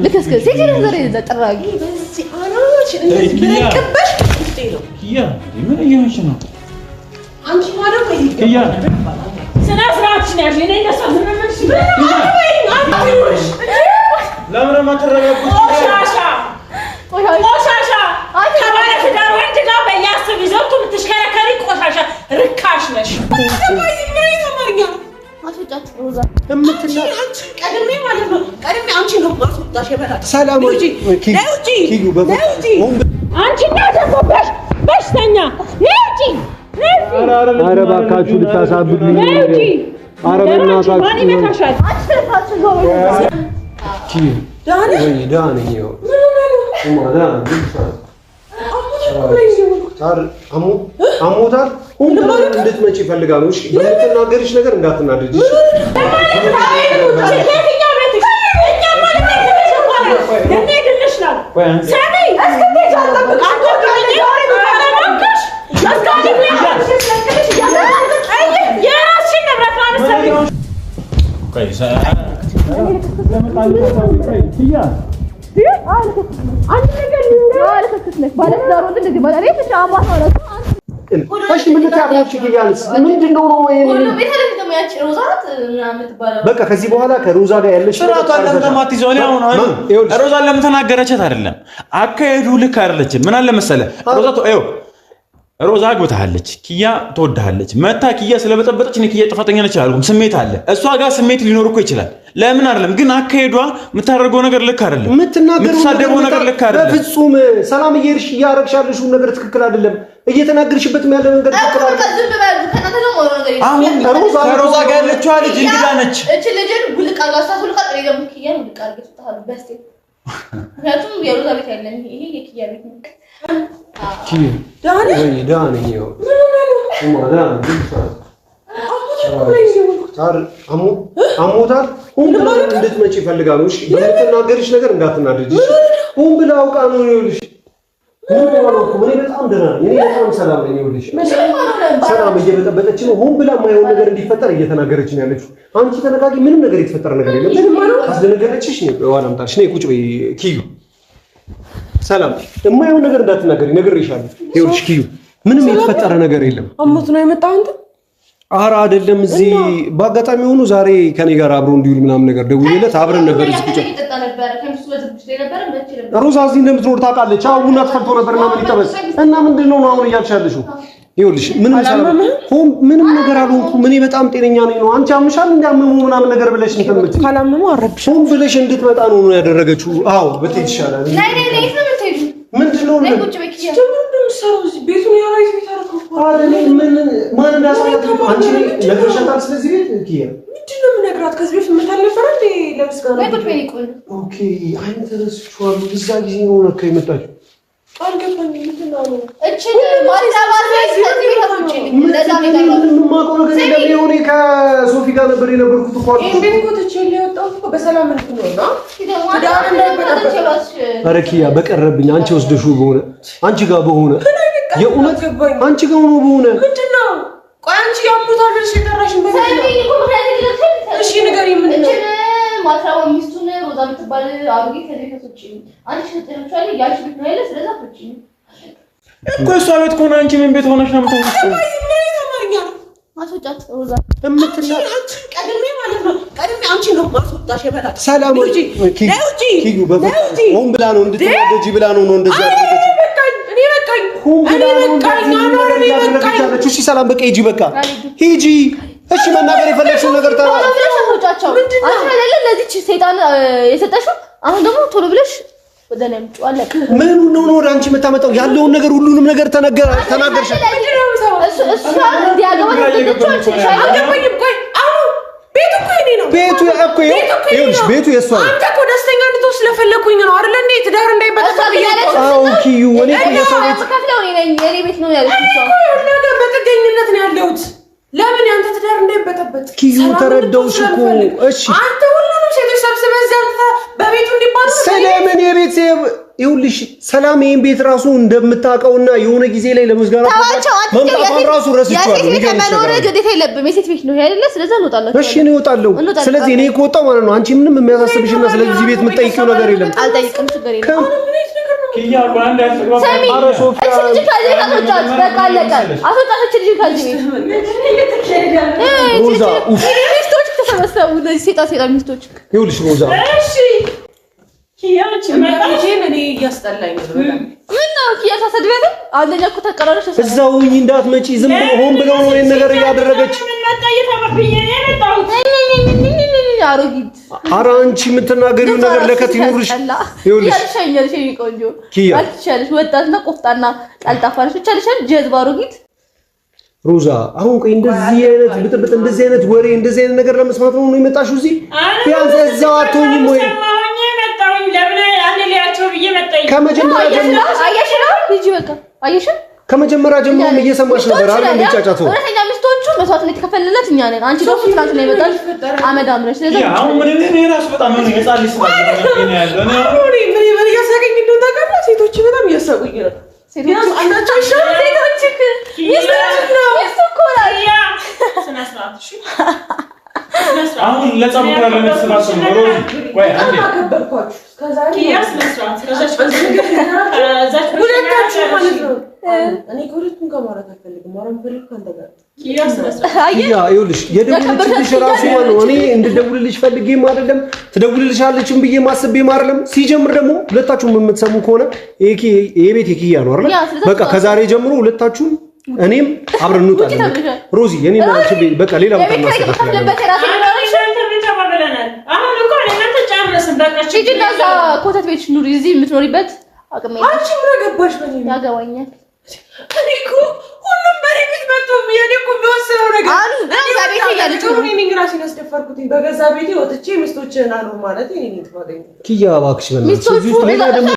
ልከስከስ ሲጀምር ዘሬ ለጥራጊ በዚህ አናች እንደምትከበሽ ነው ያ ምን እየሆንሽ ነው አንቺ ማለት ነው ያ ስነ ስርዓት ነሽ እኔ እንደሱ ምንምንሽ ለምን ማተረጋጉት ቆሻሻ ከባለ ትዳር ወንድ ጋር በያስብ ይዘቱ ምትሽከረከሪ ቆሻሻ ርካሽ ነሽ አስወጣት ሮዛ እምትና ቀድሜ ማለት ነው ቀድሜ አንቺ ነው ማስወጣሽ ይበላል ሰላም ወይ ኪዩ በፈጣሪ አንቺ እናደርጎበሽ በሽተኛ ነውጪ ኧረ እባካችሁ ልታሳብዱኝ ኧረ በእናታችሁ ማን ይመታሻል አንቺ ተፋችሁ ነው ኪዩ ዳነ ወይ ዳነ ነው ማዳን አሞታል እንድትመጪ ይፈልጋሉ እሺ በምትናገርሽ ነገር እንዳትናደጂ በቃ ከዚህ በኋላ ከሮዛ ጋር ያለሽ ስራቷን ለምተማት ይዘው ነው አሁን ሮዛን ለምን ተናገረቻት አይደለም አካሄዱ ልክ አይደለችም ምን አለ መሰለ ሮዛ አግብታለች ኪያ ትወድሃለች መታ ኪያ ስለበጠበጠች ነው ኪያ ጥፋተኛ ነች አልኩም ስሜት አለ እሷ ጋር ስሜት ሊኖር እኮ ይችላል ለምን አይደለም ግን አካሄዷ የምታደርገው ነገር ልክ አይደለም የምትሳደበው ነገር ልክ አይደለም በፍጹም ሰላም እየሄድሽ እያረግሻለሽ ነገር ትክክል አይደለም እየተናገርሽበት ያለ ነገር ትክክል አይደለም አሁን ሮዛ ጋር ያለችው ልጅ እንግዳ ነች እቺ ልጅን ጉልቃ ጋስታው ልቃ ጥሬ ኪያ ጉልቃ አርገታል በስቴ ያቱም የሮዛ ቤት ያለን ይሄ የኪያ ቤት ነው ኪዩ ዳነ ወይ ዳነ ነው ማዳን አሞታል እንድትመጪ ይፈልጋሉ እሺ በምትናገርሽ ነገር እንዳትናደጂ ሆን ብላ አውቃ ነው ይኸውልሽ ምን በጣም ደህና እኔ በጣም ሰላም ነኝ ይኸውልሽ ሰላም እየበጠበጠች ነው ሆን ብላ የማይሆን ነገር እንዲፈጠር እየተናገረች ነው ያለችው አንቺ ተነጋጊ ምንም ነገር የተፈጠረ ነገር የለም አስደነገረችሽ ነው ዋላምጣሽ ነይ ቁጭ በይ ኪዩ ሰላም የማይሆን ነገር እንዳትናገሪ ነግሬሻለሁ ይኸውልሽ ኪዩ ምንም የተፈጠረ ነገር የለም አሞት ነው የመጣው አንተ አራ አይደለም እዚህ በአጋጣሚ ሆኖ ዛሬ ከኔ ጋር አብሮ እንዲውል ምናምን ነገር ደውዬለት አብረን ነበር እዚህ ቁጭ ሮዛ እዚህ እንደምትኖር ታውቃለች አው ቡና ተፈልቶ ነበር እና ምን ይጠበስ እና ምንድነው ነው አሁን እያልሻለሽ ይኸውልሽ ምንም ነገር አልሆንኩም እኔ በጣም ጤነኛ ነኝ ነው አንቺ አምሻል እንዳመሙ ምናምን ነገር ብለሽ እንተምት ካላመሙ አረብሽ ብለሽ እንድትመጣ ነው ያደረገችው አው በትይ ይሻላል ነይ ምንድነው ነው ቁጭ በኪያ ቤቱን ያራይት ቢታረከው አይደል ማን እንዳሳያት አንቺ ነግረሻታል ስለዚህ ቤት ኪያ ምንድነው ምነግራት ከዚህ ቤት መታለፈረ እንዴ ለምስጋና ወይ ቁጭ በይ ቆይ ኦኬ አይን ተረስቷል እዛ ጊዜ ነው ለካ የመጣችው አልገባኝ ምንድነው እቺ ማሪዳባስ ከዚህ ቤት አውጪልኝ ለዛ ቤት ማቆሎ ገዘለ ሊሆን ከሶፊ ጋር ነበር የነበርኩት እኮ አልኩ እንዴት እኮ ተቸል ያወጣው እኮ በሰላም እንድትኖር ነው ትዳር እንዳይበጠበጥ አረኪያ በቀረብኝ አንቺ ወስደሽው በሆነ አንቺ ጋር በሆነ የኡነት አንቺ ጋር ሆኖ በሆነ ምንድነው ቆይ አንቺ ያሙታል ብለሽ የጠራሽኝ እሺ ንገሪ ምንድነው ማታው ሚስቱን ሮዛ ምትባል አሮጊ ከዚህ ከሶጪ አንቺ ተጠርቻለ ያልሽ ብትናይለ ስለዛ ፎጪ እኮ እሷ ቤት ኮና አንቺ ምን ቤት ሆነሽ ነው የምትወጪው ማስወጣት ሮዛ እምትና ቀድሜ ማለት ነው ቀድሜ አንቺ ነው ማስወጣሽ ይበላል ሰላም ወይ ኪዩ በፈጣሪ ሆን ብላ ነው እንድትናደጂ ብላ ነው እንደዛ ያደረገችው እሺ ሰላም በቃ ሂጂ በቃ ሂጂ እሺ መናገር የፈለግሽው ነገር ታውቃለሽ አንቺ አይደለ ለዚች ሰይጣን የሰጠሽው አሁን ደግሞ ቶሎ ብለሽ ወደኔ አምጪው አለቀ ምኑን ነው ወደ አንቺ መታመጣው ያለውን ነገር ሁሉንም ነገር ተናገርሽ እሱ እንዲያገባ ተደረገች አልገባኝም ቆይ አሁን ቤቱ እኮ የኔ ነው ቤቱ እኮ ይኸውልሽ ቤቱ የሷ ነው አንተ እኮ ደስተኛ እንድትሆን ስለፈለኩኝ ነው አይደል እንዴ ትዳር እንዳይበጠበጥ አው ኪዩ እኔ እኮ የሰው ቤት ከፍለው የኔ ቤት ነው ያለችው ነገር በጥገኝነት ነው ያለሁት ለምን ያንተ ትዳር እንዳይበጠበጥ ኪዩ ተረዳውሽ እኮ እሺ አንተ ሁሉንም ሴቶች ሰብስበህ ዘንተ በቤቱ እንዲባል ስለምን የቤት ይኸውልሽ ሰላም ይሄን ቤት ራሱ እንደምታውቀውና የሆነ ጊዜ ላይ ለምስጋና መምጣቷን ራሱ ረስቼዋለሁ። የሴት መኖር ግዴታ የለብም። የሴት ቤት ነው አይደለ? ስለዚህ እንወጣለን። እሺ እኔ እወጣለሁ። ስለዚህ እኔ ከወጣሁ ማለት ነው አንቺ ምንም የሚያሳስብሽና ስለዚህ ቤት የምትጠይቂው ነገር የለም። አልጠይቅም፣ ችግር የለም። ኪያ አንድ ያስገባ ኧረ ሶፊያ እሺ ከዚህ አትወጣት፣ በቃ አለቀ። አትወጣት ልጅ ከዚህ ሮዛ ሚስቶች ተሰበሰቡ። እነዚህ ሴጣ ሚስቶች ይኸውልሽ ሮዛ እሺ ኪያች ማለት ምን እያስጠላኝ ነው በጣም ምን ነው ኪያ ተሰድበህ አንደኛ እኮ ተቀራረሽ እዛው እንዳትመጪ ዝም ብሎ ሆን ብለው ነው ይሄን ነገር እያደረገች ምን መጣ እየተባብዬ ነው የመጣሁት አሮጊት ኧረ አንቺ የምትናገሪው ነገር ለከት ይኑርሽ ይኸውልሽ ያልሻኛልሽ ቆንጆ ኪያ አልቻለሽ ወጣትና ቆፍጣና ቀልጣፋሽ ብቻ ልሻል ጀዝባ አሮጊት ሮዛ አሁን ቆይ እንደዚህ አይነት ብጥብጥ እንደዚህ አይነት ወሬ እንደዚህ አይነት ነገር ለመስማት ነው የመጣሽው እዚህ ቢያንስ እዛው አትሆኝም ወይ ከመጀመሪያ ጀምሮ አየሽ ነው ሂጂ በቃ አየሽ ከመጀመሪያ ጀምሮ እየሰማሽ ነበር አይደል? እንደጫጫተው ሁለተኛ ሚስቶቹ መስዋዕትነት የተከፈለለት እኛ ነን። አንቺ ደግሞ ትናንት ነው የመጣሽ አመድ አምረሽ ስለዚህ አሁን ምን እራሱ በጣም ነው የጻልሽ ማለት ነው ያለው ምን እያሳቀኝ እንደሆነ ታውቃለህ? ሴቶች በጣም እያሳቁኝ ነው። ሴቶች አንዳቸው ሴቶች ሚስቶች ነው ሚስቶች ያ ስናስራት እሺ አሁን ለጸሙ ጋር ለመስራት ነው ሮዚ ወይ አንዴ አከበርኳችሁ እስከዛሬ ኪያስ መስራት ከዛች ሁለታችሁ ማለት ነው። እኔ ከሁለቱም ጋር ማውራት አልፈልግም። ማውራት ፈልግ ካንተ ጋር ኪያስ መስራት ያ ይኸውልሽ የደውልልሽ ራሱ ነው እኔ እንድደውልልሽ ፈልጌም አይደለም ትደውልልሻለችም ብዬ ማስቤም አይደለም። ሲጀምር ደግሞ ሁለታችሁም የምትሰሙ ከሆነ ይሄ ቤት የኪያ ነው አይደል? በቃ ከዛሬ ጀምሮ ሁለታችሁም እኔም አብረን እንውጣለን። ሮዚ የኔ ማለት በቃ ሌላ ቦታ እናስተካክላለን። አሁን እኮ እናንተ ጨረስን በቃ ሂጂና ኮተት ቤት ኑሪ። እዚህ የምትኖሪበት አቅም የለም። አንቺ ምን ገባሽ? በኔ ያገባኛል። እኔ እኮ ሁሉም በኔ ቤት መጥቶ የኔ እኮ የሚወስነው ነገር እኔ ራሴን ያስደፈርኩትኝ በገዛ ቤቴ ወጥቼ ሚስቶችን አሉ ማለት እኔ ጥፋተኛ ኪያ እባክሽ በእናትሽ ሌላ ደግሞ